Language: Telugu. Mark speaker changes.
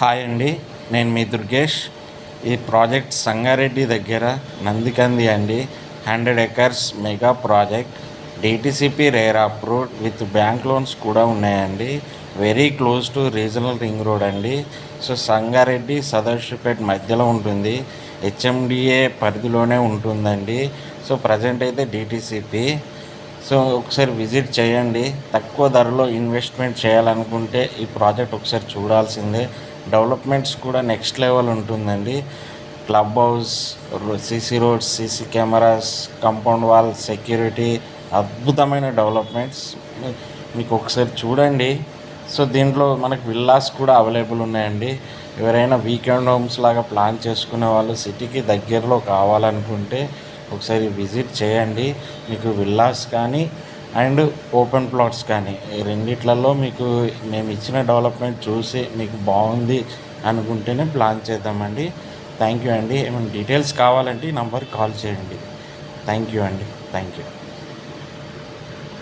Speaker 1: హాయ్ అండి, నేను మీ దుర్గేష్. ఈ ప్రాజెక్ట్ సంగారెడ్డి దగ్గర నందికంది అండి. 100 acres mega project. DTCP rare approved with bank loans కూడా ఉన్నాయండి. Very close to regional ring road అండి. సో సంగారెడ్డి సదర్శిపేట్ మధ్యలో ఉంటుంది. హెచ్ఎండిఏ పరిధిలోనే ఉంటుందండి. సో ప్రజెంట్ అయితే డిటిసిపి. సో ఒకసారి విజిట్ చేయండి. తక్కువ ధరలో ఇన్వెస్ట్మెంట్ చేయాలనుకుంటే ఈ ప్రాజెక్ట్ ఒకసారి చూడాల్సిందే. డెవలప్మెంట్స్ కూడా నెక్స్ట్ లెవెల్ ఉంటుందండి. Club house, CC roads, CC cameras, compound wall, security, అద్భుతమైన డెవలప్మెంట్స్ మీకు ఒకసారి చూడండి. సో దీంట్లో మనకు విల్లాస్ కూడా అవైలబుల్ ఉన్నాయండి. ఎవరైనా వీకెండ్ హోమ్స్ లాగా ప్లాన్ చేసుకునే వాళ్ళు సిటీకి దగ్గరలో కావాలనుకుంటే ఒకసారి విజిట్ చేయండి. మీకు విల్లాస్ కానీ అండ్ ఓపెన్ ప్లాట్స్ కానీ ఈ రెండిట్లలో మీకు మేము ఇచ్చిన డెవలప్మెంట్ చూసి మీకు బాగుంది అనుకుంటేనే ప్లాన్ చేద్దామండి. థ్యాంక్ యూ అండి. ఏమైనా డీటెయిల్స్ కావాలంటే ఈ నంబర్కి కాల్ చేయండి. థ్యాంక్ యూ అండి. Thank you.